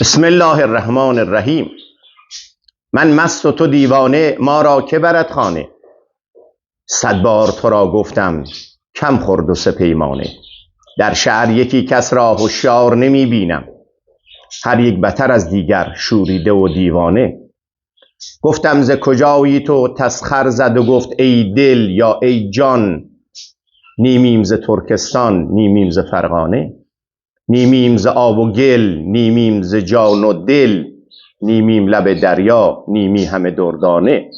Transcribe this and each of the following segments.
بسم الله الرحمن الرحیم. من مست و تو دیوانه، ما را که برد خانه. 100 بار تو را گفتم کم خورد و سه پیمانه. در شهر یکی کس را هوشیار نمی بینم، هر یک بتر از دیگر شوریده و دیوانه. گفتم ز کجایی تو؟ تسخر زد و گفت ای دل یا ای جان، نیمیم ز ترکستان نیمیم ز فرغانه. نیمیم ز آب و گل، نیمیم ز جان و دل، نیمیم لب دریا، نیمی همه دردانه.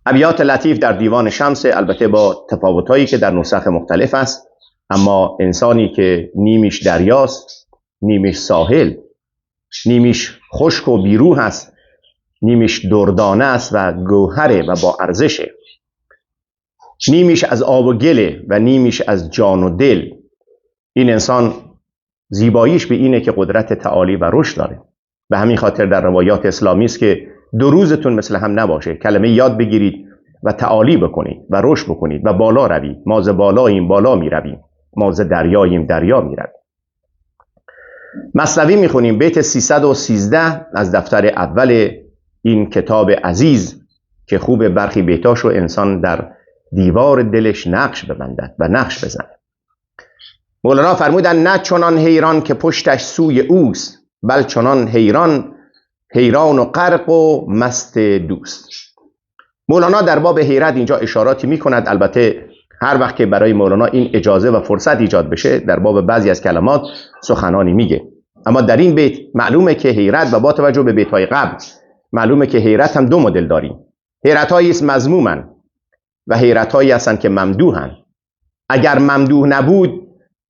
ابیات لطیف در دیوان شمس، البته با تفاوتایی که در نسخ مختلف است، اما انسانی که نیمیش دریاست، نیمیش ساحل، نیمیش خشک و بیروح است، نیمیش دردانه است و گوهره و با ارزشه، نیمیش از آب و گله و نیمیش از جان و دل. این انسان زیباییش به اینه که قدرت تعالی و رشد داره. به همین خاطر در روایات اسلامی است که 2 روزتون مثل هم نباشه، کلمه یاد بگیرید و تعالی بکنید و رشد بکنید و بالا روید. ما ز بالاییم بالا می رویم، ما ز دریاییم دریا می رویم. مثنوی می خونیم، بیت 313 از دفتر اول این کتاب عزیز که خوب برخی بیتاشو انسان در دیوار دلش نقش ببندد و نقش بزنه. مولانا فرمودن نه چنان حیران که پشتش سوی اوست، بل چنان حیران و غرق و مست دوست. مولانا در باب حیرت اینجا اشاراتی می کند. البته هر وقت که برای مولانا این اجازه و فرصت ایجاد بشه در باب بعضی از کلمات سخنانی میگه، اما در این بیت معلومه که حیرت، و با توجه به بیت‌های قبل معلومه که حیرت هم 2 مدل داریم. حیرت‌هایی است مذمومن و حیرت‌هایی هستن که ممدوحن. اگر ممدوح نبود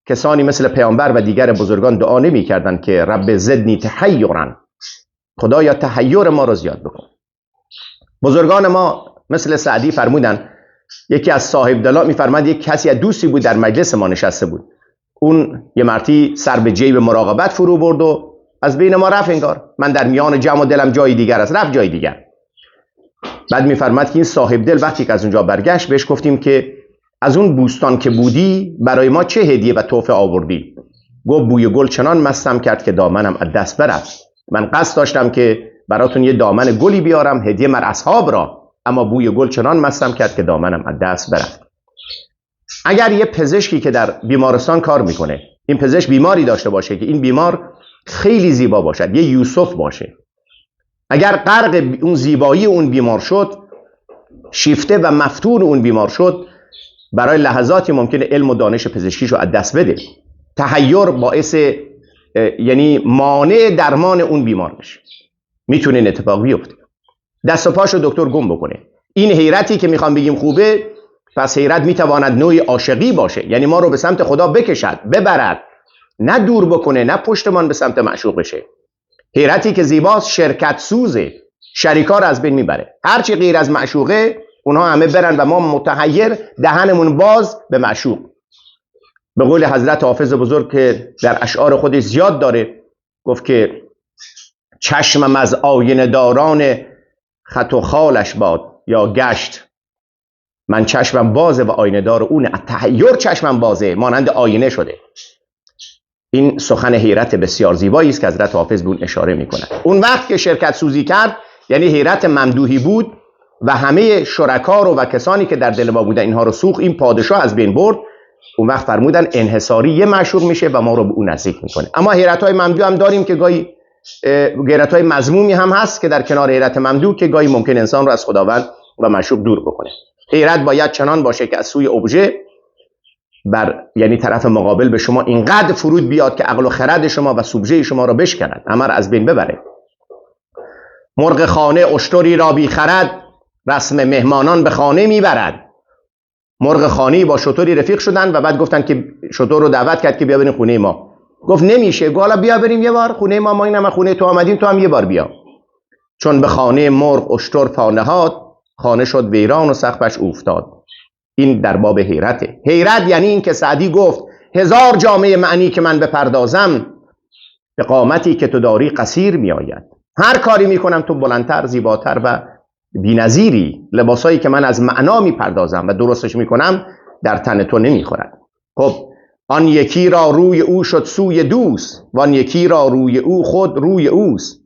کسانی مثل پیامبر و دیگر بزرگان دعا نمی کردن که رب زدنی تحیرا، خدایا تحیر ما رو زیاد بکن. بزرگان ما مثل سعدی فرمودن، یکی از صاحب دلان میفرماد یک کسی از دوستی بود در مجلس ما نشسته بود، اون یه مرتی سر به جیب مراقبت فرو برد و از بین ما رفت. انگار من در میان جمع و دلم جای دیگر است، رفت جای دیگر. بعد میفرماد که این صاحب دل وقتی که از اونجا برگشت بهش گفتیم که از اون بوستان که بودی برای ما چه هدیه و تحفه آوردی؟ گفت بوی گل چنان مستم کرد که دامنم از دست برفت. من قصد داشتم که براتون یه دامن گلی بیارم هدیه مر اصحاب را، اما بوی گل چنان مستم کرد که دامنم از دست برفت. اگر یه پزشکی که در بیمارستان کار میکنه، این پزشک بیماری داشته باشه که این بیمار خیلی زیبا باشد، یه یوسف باشه، اگر غرق اون زیبایی اون بیمار شد، شیفته و مفتون اون بیمار شد، برای لحظاتی ممکنه علم و دانش پزشکیشو از دست بده. تحیر باعث یعنی مانع درمان اون بیمار بشه، میتونه این اتفاق بیفته. دست و پاشو دکتر گم بکنه. این حیرتی که میخوام بگیم خوبه، پس حیرت میتواند نوعی عاشقی باشه، یعنی ما رو به سمت خدا بکشد، ببرد، نه دور بکنه، نه پشتمان به سمت معشوق بشه. حیرتی که زیباست شرکت سوزه، شریکا رو از بین میبره. هرچی غیر از معشوقه اونها همه برن و ما متحیر، دهنمون باز به معشوق. به قول حضرت حافظ بزرگ که در اشعار خودش زیاد داره، گفت که چشمم از آینه داران خط و خالش باد یا گشت، من چشمم بازه و آینه دار اونه، تحیر چشمم بازه، مانند آینه شده. این سخن حیرت بسیار زیبایی است که حضرت حافظ به اون اشاره میکنه. اون وقت که شرکت سوزی کرد یعنی حیرت ممدوحی بود و همه شرکا رو و کسانی که در دل ما بودن اینها رو سوخت، این پادشاه از بین برد. اون وقت فرمودن انحصاری یه معشوق میشه و ما رو به اون نزدیک میکنه. اما حیرت‌های ممدوح هم داریم که گاهی حیرت‌های مذمومی هم هست که در کنار حیرت ممدوح که گاهی ممکن انسان رو از خداوند و معشوق دور بکنه. حیرت باید چنان باشه که از سوی ابژه یعنی طرف مقابل به شما اینقدر فرود بیاد که عقل و خرد شما و سوژه شما رو بشکند، همه رو از بین ببره. مرغ خانه اشتری را بی خرد، رسم مهمانان به خانه میبرد. مرغ خانه‌ای با شتری رفیق شدن و بعد گفتن که شتر رو دعوت کرد که بیا بریم خونه ما. گفت نمیشه. گفت حالا بیا بریم یه بار خونه ما اینم خونه تو آمدیم، تو هم یه بار بیا. چون به خانه مرغ اشتر پا نهاد، خانه شد ویران و سقفش اوفتاد. این در باب حیرته. حیرت یعنی این که سعدی گفت 1000 جامه معنی که من بپردازم، به قامتی که تو داری قصیر میآید. هر کاری میکنم تو بلندتر، زیباتر و بی‌نظیری. لباسایی که من از معنا میپردازم و درستش میکنم در تن تو نمیخورد. خب آن یکی را روی او شد سوی دوست، وان یکی را روی او خود روی اوست.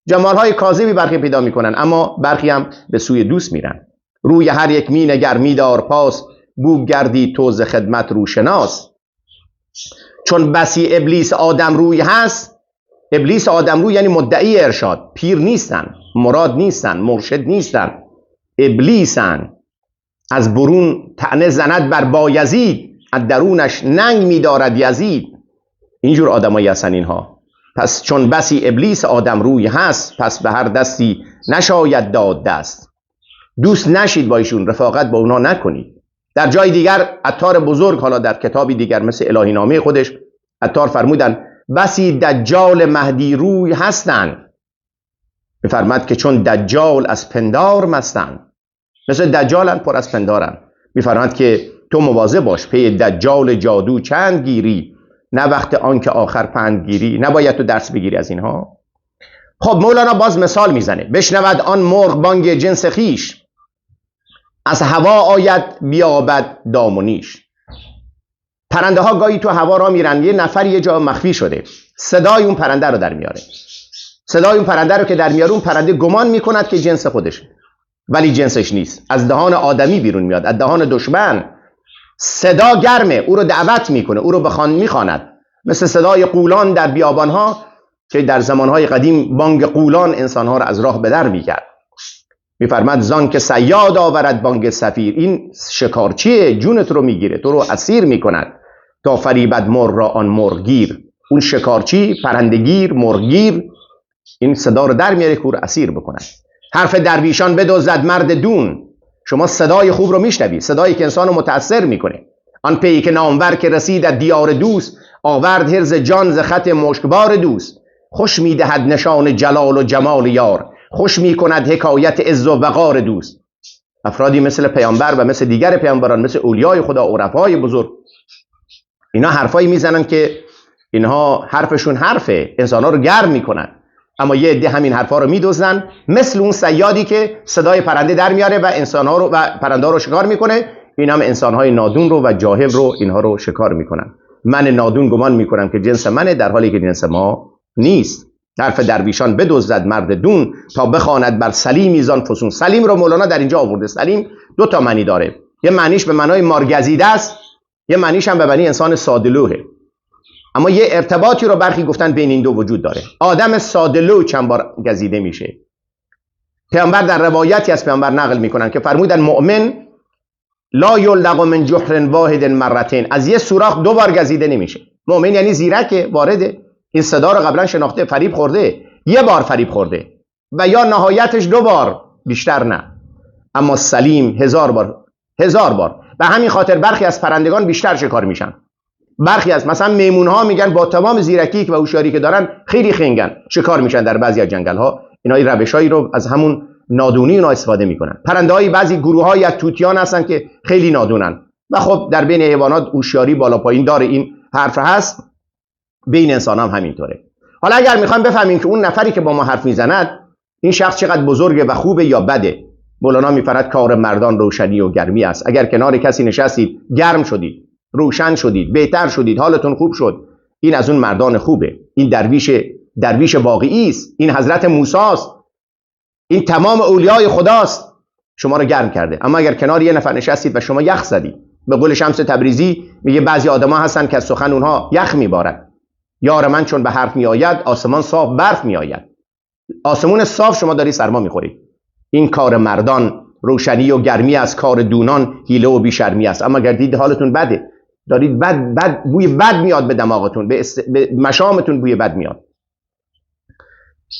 جمالهای کاذبی برخی پیدا میکنن، اما برخی هم به سوی دوست میرن. روی هر یک می نگر می دار پاس، بو گردی تو ز خدمت روشناس. چون بسی ابلیس آدم روی هست، ابلیس آدم روی یعنی مدعی ارشاد، پیر نیستن، مراد نیستن، مرشد نیستن، ابلیسن. از برون طعنه زند بر بایزید، از درونش ننگ می‌دارد یزید. اینجور آدمایی هستن اینها. پس چون بسی ابلیس آدم روی هست، پس به هر دستی نشاید داد دست. دوست نشید با ایشون، رفاقت با اونا نکنید. در جای دیگر عطار بزرگ، حالا در کتابی دیگر مثل الهی نامه خودش، عطار فرمودن بسی دجال مهدی روی هستن. می‌فرماد که چون دجال از پندار مستن، مثل دجالن پر از پندارن. می‌فرماد که تو مواظب باش، پی دجال جادو چند گیری، نه وقت آن که آخر پند گیری. نباید تو درس بگیری از اینها. خب مولانا باز مثال میزنه. بشنود آن مرغ بانگ جنس خیش، از هوا آید بیابد دام و نیش. پرنده ها گاهی تو هوا را میرن، یه نفر یه جا مخفی شده، صدای اون پرنده رو در میاره. صدای اون پرنده رو که در میاره، اون پرنده گمان میکند که جنس خودشه، ولی جنسش نیست. از دهان آدمی بیرون میاد، از دهان دشمن. صدا گرمه، او رو دعوت میکنه، او رو میخواند. مثل صدای قولان در بیابانها که در زمانهای قدیم بانگ قولان انسانها رو از راه به در میکرد. میفرماد زان که صیاد آورد بانگ صفیر، این شکارچیه، جونت رو میگیره، تو رو اسیر میکند. تا فریبد مرغ را آن مرغگیر، اون شکارچی، پرندگیر، مرغگیر، این صدا رو در میاره که او رو اسیر بکند. حرف درویشان بدزدد مرد دون، شما صدای خوب رو میشنوی، صدایی که انسان رو متاثر میکنه. آن پی که نامور که رسید از دیار دوست، آورد هرز جان ز خط مشکبار دوست. خوش میدهد نشان جلال و جمال یار، خوش میکند حکایت عز و وقار دوست. افرادی مثل پیامبر و مثل دیگر پیامبران، مثل اولیای خدا، عرفای بزرگ، اینا حرفایی میزنن که اینها حرفشون حرفه، انسانها رو گرم میکنن. اما یه عده همین حرفا رو میدزدن، مثل اون صیادی که صدای پرنده در میاره و انسانها رو و پرنده رو شکار میکنه. این هم انسانهای نادون رو و جاهل رو، اینها رو شکار میکنن. من نادون گمان میکنم که جنس منه، در حالی که جنس ما نیست. حرف درویشان بدزدد مرد دون، تا بخواند بر سلیمی زان فسون. سلیم رو مولانا در اینجا آورده. سلیم دو تا معنی داره، یه معنیش به معنای مارگزیده است، یه معنیش هم به معنی انسان ساده‌لوحه. اما یه ارتباطی رو برخی گفتن بین این دو وجود داره. آدم ساده‌لوح چند بار گزیده میشه. پیامبر در روایتی از پیامبر نقل میکنن که فرمودن مؤمن لا یلدغ من جحر واحد مرتين، از یه سوراخ دو بار گزیده نمیشه. مؤمن یعنی زیرک، وارده، این صدا رو قبلا شناخته، فریب خورده، یه بار فریب خورده و یا نهایتش دو بار، بیشتر نه. اما سلیم 1000 بار، 1000 بار. به همین خاطر برخی از پرندگان بیشتر شکار میشن. برخی از مثلا میمون ها میگن با تمام زیرکی و هوشیاری که دارن خیلی خنگن، شکار میشن در بعضی از جنگل ها. اینا روشایی رو از همون نادونی اینا استفاده میکنن. پرنده‌های بعضی گروه‌های از توتیان هستن که خیلی نادونن و خب در بین حیوانات هوشیاری بالا پایین داره. این حرف هست، بین انسان هم همینطوره. حالا اگر میخوایم بفهمیم که اون نفری که با ما حرف میزند این شخص چقدر بزرگه و خوبه یا بده، مولانا میفرماید کار مردان روشنی و گرمی است. اگر کنار کسی نشستید، گرم شدید، روشن شدید، بهتر شدید، حالتون خوب شد، این از اون مردان خوبه. این درویش واقعی است، این حضرت موسی است، این تمام اولیای خداست، شما رو گرم کرده. اما اگر کنار یه نفر نشستید و شما یخ زدید، به قول شمس تبریزی میگه بعضی آدما هستن که از سخن اونها یخ میبارد. یار من چون به حرف میآید، آسمان صاف برف میآید. آسمون صاف شما داری سرما میخورید. این کار مردان روشنی و گرمی از کار دونان حیله و بیشرمی است. اما اگر دید حالتون بده، دارید بوی بد میاد به دماغتون، به مشامتون بوی بد میاد.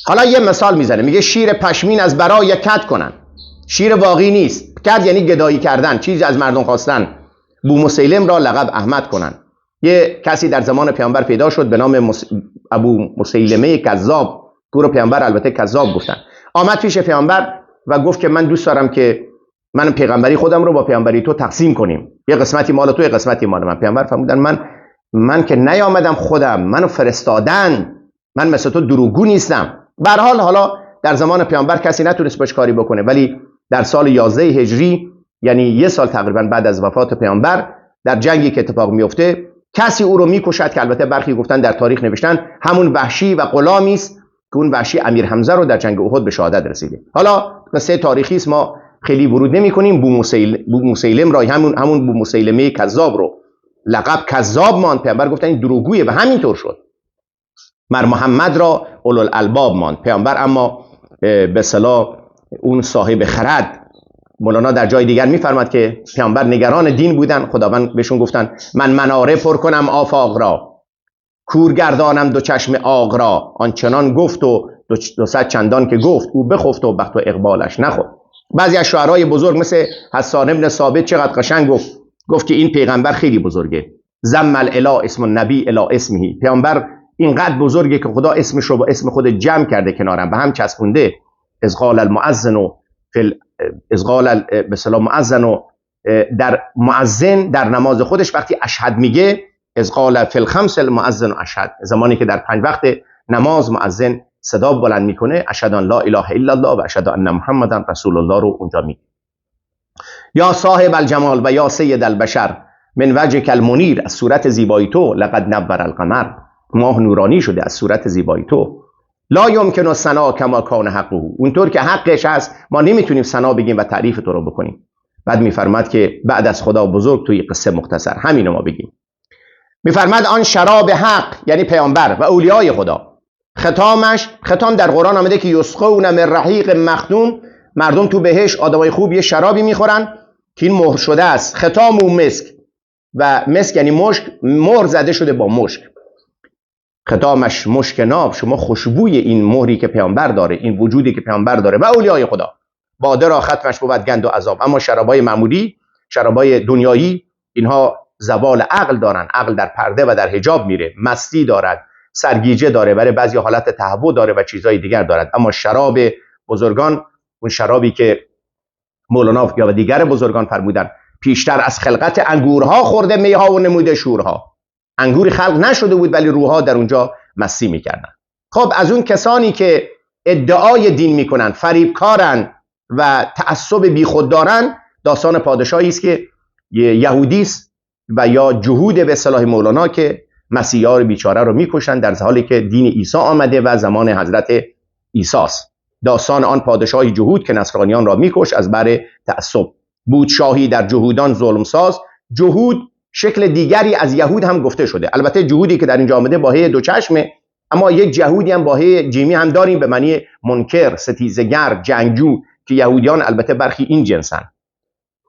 حالا یه مثال میزنه، میگه شیر پشمین از برای کد کنن. شیر واقعی نیست، کد یعنی گدایی کردن، چیزی از مردم خواستن. بو مسیلم را لقب احمد کنن. یه کسی در زمان پیامبر پیدا شد به نام ابو مسیلمه کذاب، که رو پیامبر البته کذاب گفتن. آمد پیش پیامبر و گفت که من دوست دارم که من پیغمبری خودم رو با پیامبری تو تقسیم کنیم، یه قسمتی مال تو، یه قسمتی مال من. پیامبر فرمودن من که نیامدم خودم، منو فرستادن، من مثل تو دروغگو نیستم. به هر حال حالا در زمان پیامبر کسی نتونست باش کاری بکنه، ولی در سال 11 هجری، یعنی یه سال تقریبا بعد از وفات پیامبر، در جنگی که اتفاق میفته، کسی او رو میکشد که البته برخی گفتن در تاریخ نوشتن همون وحشی و غلامی است که اون وحشی امیر حمزه رو در جنگ احد به شهادت رسیده. حالا قصه تاریخی است، ما خیلی ورود نمی‌کنیم. بو مسیلم را همون بو مسیلمه کذاب رو لقب کذاب ماند، پیامبر گفتن این دروغگویه و همینطور شد. مر محمد را اولوالالباب ماند پیامبر، اما به اصطلاح اون صاحب خرد. مولانا در جای دیگر میفرماد که پیامبر نگران دین بودن، خداوند بهشون گفتن من مناره پر کنم آفاق را، کورگردانم دو چشم آق را، آنچنان گفت و دو صد چندان که گفت، او بخفت و بخت و اقبالش نخفت. بعضی از شعرهای بزرگ مثل حسان ابن ثابت چقدر قشنگ گفت که این پیغمبر خیلی بزرگه. زم الاله اسم النبی الی اسمه، پیامبر اینقدر بزرگه که خدا اسمش رو با اسم خود جمع کرده کنارم به هم چسبونده. از قال المؤذن مثلا مؤذن در مؤذن در نماز خودش وقتی اشهد میگه، از قال فی الخمس المؤذن اشهد، زمانی که در 5 وقت نماز مؤذن صدا بلند میکنه اشهد ان لا اله الا الله و اشهد ان محمدا رسول الله رو اونجا میگه. یا صاحب الجمال و یا سید البشر من وجهک المنیر، از صورت زیبایی تو لقد نور القمر، ماه نورانی شده از صورت زیبایی تو. لا یمکن الثنا کما کان حقه، اونطور که حقش هست ما نمیتونیم ثنا بگیم و تعریف تو رو بکنیم. بعد میفرماد که بعد از خدا بزرگ توی قصه مختصر همینو ما بگیم. میفرماد آن شراب حق یعنی پیامبر و اولیای خدا، ختام در قرآن آمده که یسقون من رحیق مختوم، مردم تو بهشت آدمای خوب یه شرابی میخورن که این مهر شده است، ختام و مسک، و مسک یعنی مشک، مهر زده شده با مشک، ختامش مشک ناب. شما خوشبوی این مهری که پیامبر داره، این وجودی که پیامبر داره و اولیای خدا، باده را ختمش بود گند و عذاب. اما شرابای معمولی، شرابای دنیایی، اینها زوال عقل دارن، عقل در پرده و در حجاب میره، مستی دارد، سرگیجه داره، برای بعضی حالت تهوع داره و چیزهای دیگر دارد. اما شراب بزرگان، اون شرابی که مولانا یا دیگر بزرگان فرمودن پیشتر از خلقت انگورها خورده میها و نموده شورها، انگوری خلق نشده بود ولی روحها در اونجا مستی میکردن. خب از اون کسانی که ادعای دین میکنن، فریبکارن و تعصب بیخود دارن، داستان پادشاهی است که یهودی است و یا جهود به اصطلاح مولانا که مسیحا بیچاره رو میکشن در حالی که دین عیسی آمده و زمان حضرت عیسی است. داستان آن پادشاهی جهود که نصرانیان را میکش از بر تعصب. بود شاهی در جهودان ظلم ساز، جهود شکل دیگری از یهود هم گفته شده. البته جهودی که در اینجا آمده با هی دو چشمه، اما یک جهودی هم با هی جیمی هم داریم به معنی منکر، ستیزگر، جنگجو، که یهودیان البته برخی این جنسن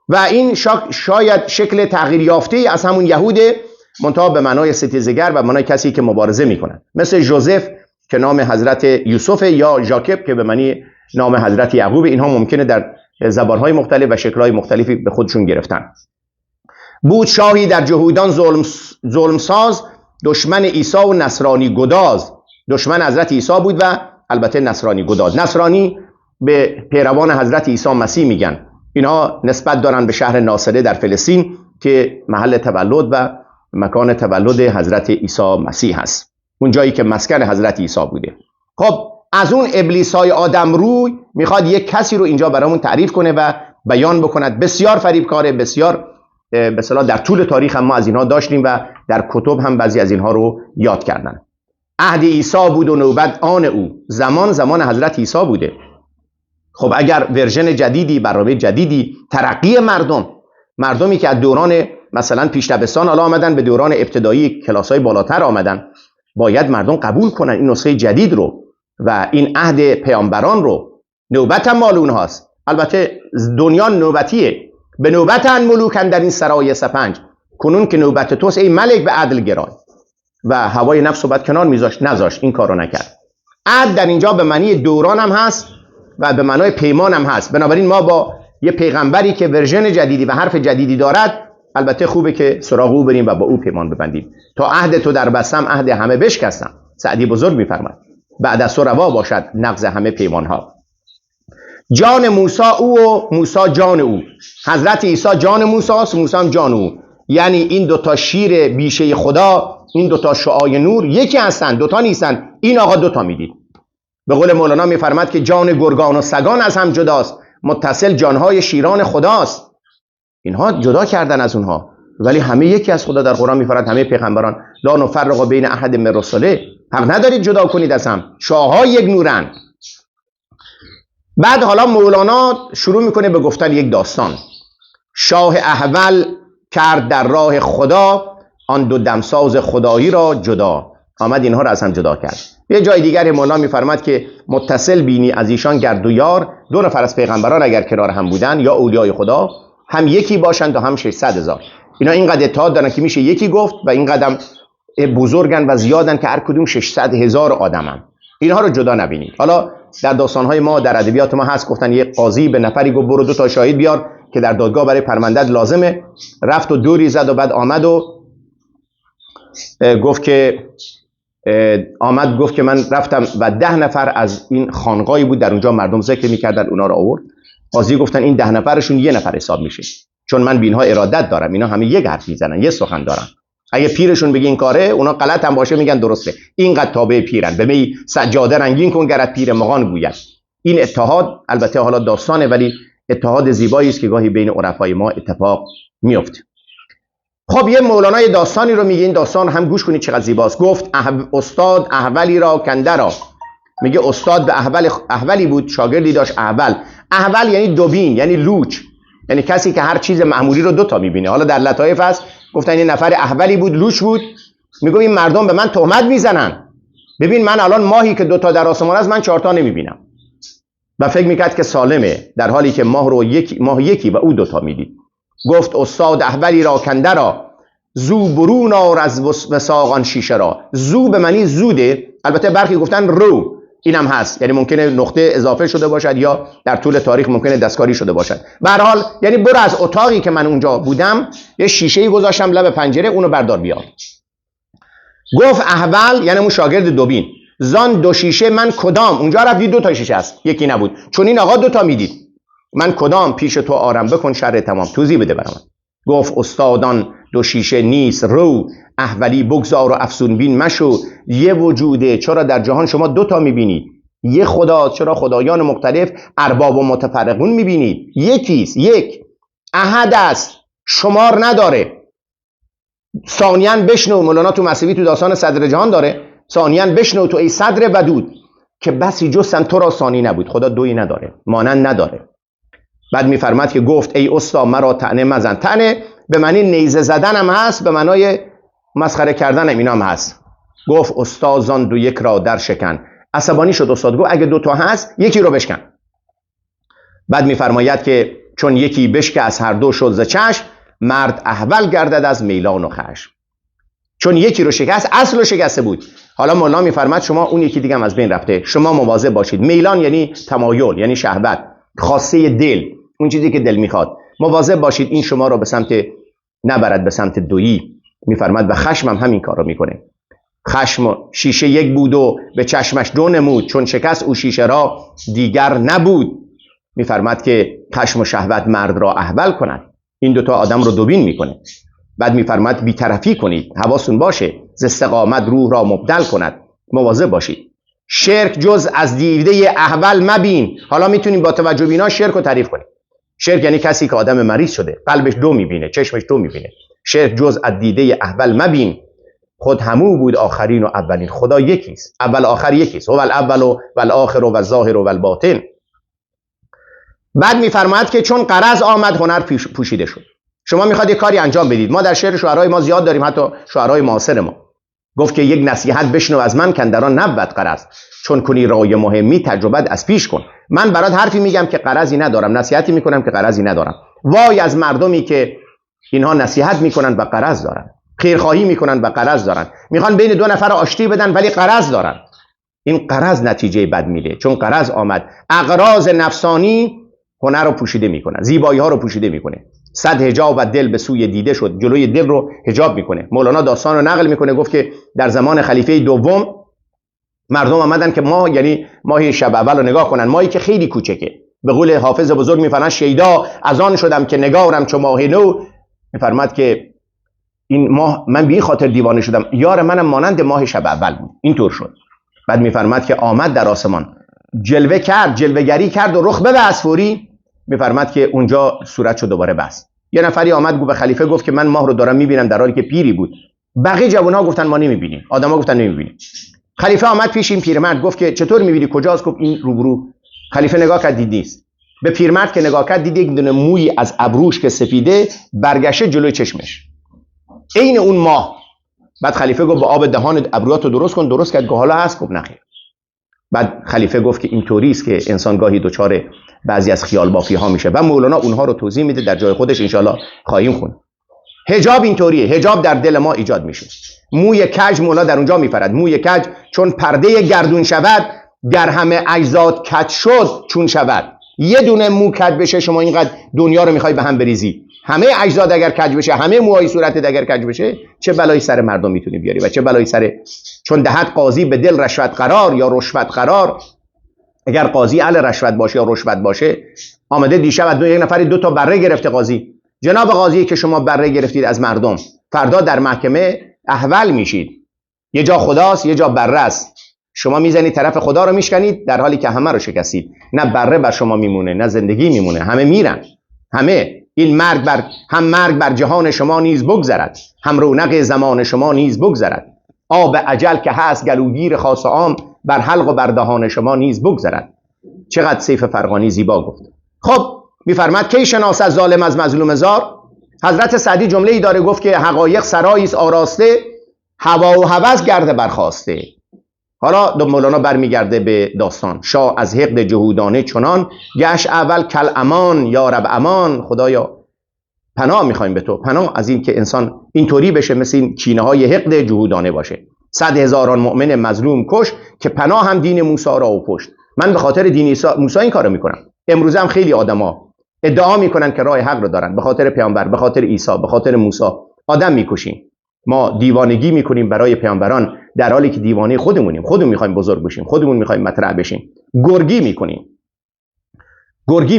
و این شاید شکل تغییر یافته از همون یهوده، منتها به معنای ستیزگر و معنای کسی که مبارزه میکنن، مثل جوزف که نام حضرت یوسف یا ژاکب که به معنی نام حضرت یعقوب. اینها ممکنه در زبانهای مختلف و شکلهای مختلفی به خودشون گرفتن. بود شاهی در جهودان ظلم ساز، دشمن عیسی و نصرانی گداز. دشمن حضرت عیسی بود و البته نصرانی گداز. نصرانی به پیروان حضرت عیسی مسیح میگن. اینها نسبت دارن به شهر ناصره در فلسطین که محل تولد و مکان تولد حضرت عیسی مسیح هست، اون جایی که مسکن حضرت عیسی بوده. خب از اون ابلیسای آدم روی میخواد یک کسی رو اینجا برامون تعریف کنه و بیان بکند. بسیار فریبکاره، بسیار به اصطلاح در طول تاریخ هم ما از اینها داشتیم و در کتب هم بعضی از اینها رو یاد کردن. عهد عیسی بود و نوبت آن او، زمان حضرت عیسی بوده. خب اگر ورژن جدیدی، برنامه جدیدی، ترقی مردمی که از دوران مثلا پیش دبستان حالا آمدن به دوران ابتدایی کلاس‌های بالاتر آمدن، باید مردم قبول کنن این نسخه جدید رو و این عهد پیامبران رو. نوبت هم مال اونهاست. البته دنیا نوبتیه، به نوبت ان ملوکن در این سرای سپنج، کنون که نوبت توست ای ملک به عدل گرای. و هوای نفس رو بعد کنار میذاشت، نذاشت، این کارو نکرد. عهد در اینجا به معنی دوران هم هست و به معنای پیمان هم هست. بنابراین ما با یه پیغمبری که ورژن جدیدی و حرف جدیدی دارد، البته خوبه که سراغ او بریم و با او پیمان ببندیم. تا عهد تو در بستم عهد همه بشکستم. سعدی بزرگ میفرماید بعد از تو روا باشد نقض همه پیمان ها. جان موسی او و موسی جان او. حضرت عیسی جان موسی است، موسی هم جان او. یعنی این دوتا شیر بیشه خدا، این دوتا شعاع نور یکی هستن، دوتا نیستن. این آقا دوتا میدید. به قول مولانا میفرماد که جان گرگان و سگان از هم جداست، متصل جانهای شیران خداست. اینها جدا کردن از اونها. ولی همه یکی از خدا در قرآن میفرماید، همه پیغمبران لا نفرق بین احد من رسله، حق ندارید جدا کنید از هم، شاه‌ها یک نورن. بعد حالا مولانا شروع میکنه به گفتن یک داستان. شاه احول کرد در راه خدا، آن دو دمساز خدایی را جدا. آمد اینها را از هم جدا کرد. یه جای دیگر مولانا میفرماد که متصل بینی از ایشان گرد و یار، دو نفر از پیغمبران اگر کنار هم بودن یا اولیای خدا، هم یکی باشند و هم 600,000. اینا اینقدر اتحاد دارن که میشه یکی گفت و این قدم بزرگن و زیادن که هر کدوم 600,000 آدمن. اینها رو جدا نبینید. حالا در داستانهای ما، در ادبیات ما هست، گفتن یک قاضی به نفری گفت برو 2 تا شاهد بیار که در دادگاه برای پرونده‌ات لازمه. رفت و دوری زد و بعد آمد و گفت که من رفتم و 10 نفر از این خانقاهی بود در اونجا مردم ذکر میکردن، اونا رو آورد. قاضی گفتن این 10 نفرشون 1 نفر حساب میشه، چون من به اینها ارادت دارم، اینا همه یک حرف میزنن، یه سخن دارن. اگه پیرشون بگه این کاره، اونا غلط هم باشه میگن درسته. اینقدر تابع پیرن. به می سجاده رنگین کن گرت پیر مغان گوید. این اتحاد البته حالا داستانه، ولی اتحاد زیبایی است که گاهی بین عرفای ما اتفاق میفته. خب یه مولانای داستانی رو میگه، این داستان هم گوش کنید چقدر زیباست. گفت استاد احولی را کنده را. میگه استاد به احولی بود، شاگردی داشت احول. احول یعنی دوبین، یعنی لوچ، یعنی کسی که هر چیز معمولی رو 2 تا میبینه. حالا در لطایف هست گفتن این نفر احولی بود، لوچ بود. میگه این مردم به من تهمت میزنن، ببین من الان ماهی که 2 تا در آسمان است من 4 تا نمیبینم. و فکر میکرد که سالمه، در حالی که ماه یکی و او 2 تا میدید. گفت استاد احولی را کنده را، زو برون آر از وثاق شیشه را. زو به معنی زوده، البته برخی گفتن رو، اینم هست، یعنی ممکنه نقطه اضافه شده باشد یا در طول تاریخ ممکنه دستکاری شده باشد. به هر حال یعنی برو از اتاقی که من اونجا بودم یه شیشه‌ای گذاشتم لب پنجره، اونو بردار بیار. گفت احول یعنی اون شاگرد دوبین، زان 2 شیشه من کدام؟ اونجا رفتی 2 تا شیشه است، یکی نبود، چون این آقا 2 تا میدید. من کدام پیش تو آرم بکن شر تمام، توضیح بده برام. گفت استادان 2 شیشه نیست رو، احولی بگذار و افسون بین مشو. یه وجوده، چرا در جهان شما 2 تا میبینید؟ یه خدا، چرا خدایان مختلف ارباب و متفرقون میبینید؟ یکیست، یک احد است، شمار نداره. ثانیاً بشنو، مولانا تو مثنوی تو داستان صدر جهان داره، ثانیاً بشنو تو ای صدر ودود، که بسی جستن تو را ثانی نبود. خدا دویی نداره، مانند نداره. بعد میفرماد که گفت ای استا مرا طعنه مزن. طعنه به معنی نیزه زدن هم هست، به معنای مسخره کردن هم اینا هم هست. گفت استازان 2 یک را در شکن. عصبانی شد استاد، گفت اگه 2 تا هست یکی رو بشکن. بعد میفرماید که چون یکی بشکه از هر 2 شد ز چشم، مرد احول گردد از میلان و خشم. چون یکی رو شکست، اصل رو شکسته بود. حالا مولانا میفرماد شما اون یکی دیگه هم از بین رفته، شما مواظب باشید. میلان یعنی تمایل، یعنی شهوت، خواسته دل، اون چیزی که دل میخواد. مواظب باشید این شما رو به سمت نبرد، به سمت دویی. میفرماد و خشم هم همین کار رو میکنه. خشم شیشه یک بود و به چشمش 2 نمود، چون شکست او شیشه را دیگر نبود. میفرماد که خشم و شهوت مرد را احول کند، این 2 تا آدم رو دوبین میکنه. بعد میفرماد بی‌طرفی کنید، حواستون باشه، ز استقامت روح را مبدل کند، مواظب باشید. شرک جز از دیده احول مبین. حالا میتونیم با توجه به اینا شرک رو تعریف کنیم. شرک یعنی کسی که آدم مریض شده، قلبش 2 میبینه، چشمش 2 میبینه. شرک جز از دیده احول مبین، خود همو بود آخرین و اولین. خدا یکیست، اول آخر یکیست، هو الاول و الاخر و الظاهر و الباطن. بعد میفرماید که چون غرض آمد هنر پوشیده شد. شما میخواد یک کاری انجام بدید، ما در شعر شعرهای ما زیاد داریم، حتی شعرهای معاصر ما. گفت که یک نصیحت بشنو از من کندران نبود غرض، چون کنی رای مهمی تجربت از پیش کن. من برات حرفی میگم که غرضی ندارم، نصیحتی میکنم که غرضی ندارم. وای از مردمی که اینها نصیحت میکنن و غرض دارن، خیرخواهی میکنن و غرض دارن، میخوان بین 2 نفر آشتی بدن ولی غرض دارن. این غرض نتیجه بد میده، چون غرض آمد. اغراض نفسانی هنر رو پوشیده میکنه، زیبایی ها رو پوشیده میکنه. 100 حجاب و دل به سوی دیده شد، جلوی دل رو حجاب میکنه. مولانا داستان رو نقل میکنه، گفت که در زمان خلیفه دوم مردم آمدن که ماه، یعنی ماه شب اول رو نگاه کنن، ماهی که خیلی کوچکه. به قول حافظ بزرگ میفرماد شیدا از آن شدم که نگارم چو ماه نو. میفرماد که این ماه من به این خاطر دیوانه شدم، یار منم مانند ماه شب اول بود، اینطور شد. بعد میفرماد که آمد در آسمان، جلوه کرد، جلوه‌گری کرد و رخ ببست فوری. میفرماد که اونجا صورت شد دوباره بست. یه نفری آمد به خلیفه گفت که من ماه رو دارم میبینم، در حالی که پیری بود. بقیه جوان‌ها گفتن ما نمیبینیم، آدما گفتن نمیبینیم. خلیفه آمد پیش این پیرمرد گفت که چطور میبینی، کجاست؟ گفت این روبرو. خلیفه نگاه کرد دید نیست. به پیرمرد که نگاه کرد دید یک دونه موی از ابروش که سفیده برگشته جلوی چشمش، عین اون ماه. بعد خلیفه گفت با آب دهان ابروهاتو درست کن. درست کرد. حالا هست؟ گفت نخیر. بعد خلیفه گفت که اینطوری است که انسان گاهی دچار بعضی از خیال بافی ها میشه و مولانا اونها رو توضیح میده در جای خودش، انشالله خواهیم خوند. حجاب اینطوریه، حجاب در دل ما ایجاد میشه. موی کج مولا در اونجا میفرد، موی کج چون پرده گردون شود، گر همه اجزات کج شد چون شود. یه دونه مو کج بشه شما اینقدر دنیا رو میخوای به هم بریزی. همه اجزاد اگر کج بشه، همه موهای صورتت اگر کج بشه، چه بلایی سر مردم میتونی بیاری و چه بلایی سر، چون دهد قاضی به دل رشوت قرار یا رشوت قرار. اگر قاضی اهل رشوت باشه یا رشوت باشه، آمده دیشب از یک نفری 2 تا بره گرفته قاضی. جناب قاضی که شما بره گرفتید از مردم، فردا در محکمه احول میشید. یه جا خداست، یه جا بره است. شما میزنید طرف خدا رو میشکنید در حالی که همه رو شکستید. نه بره بر شما میمونه، نه زندگی میمونه، همه میرن. همه این مرگ بر جهان شما نیز بگذرد، هم رونق زمان شما نیز بگذرد. آب اجل که هست گلوگیر خاص و عام، بر حلق و بر دهان شما نیز بگذرد. چقدر سیف فرغانی زیبا گفت. خب میفرماد کی شناسد ظالم از مظلوم زار. حضرت سعدی جمله ای داره، گفت که حقایق سرایی است آراسته، هوا و هوس گرده برخاسته. حالا مولانا برمیگرده به داستان. شاه از حقد جهودانه چنان، گشت اول کل امان، یا رب امان. خدایا پناه میخوایم به تو، پناه از این که انسان اینطوری بشه، مثل این کینه های حقد جهودانه باشه. 100,000 مؤمن مظلوم کش، که پناه هم دین موسی را و پشت. من به خاطر دین موسی این کارو میکنم. امروز هم خیلی آدما ادعا میکنن که راه حق رو دارن، به خاطر پیامبر، به خاطر عیسی، به خاطر موسی آدم میکشیم. ما دیوانگی میکنیم برای پیامبران، در حالی که دیوانه خودمونیم. خودمون میخوایم بزرگ بشیم، خودمون میخوایم مطرح بشیم. گرگی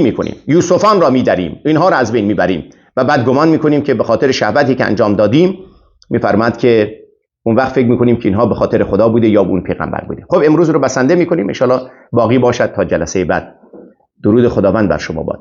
میکنیم، یوسفان را میدریم، اینها را از بین میبریم و بعد گمان میکنیم که به خاطر شهوتی که انجام دادیم. میفرماد که اون وقت فکر میکنیم که اینها به خاطر خدا بوده یا اون پیغمبر بوده. خب امروز رو بسنده میکنیم، ان شاءالله باقی باشد تا جلسه بعد. درود خداوند بر شما باد.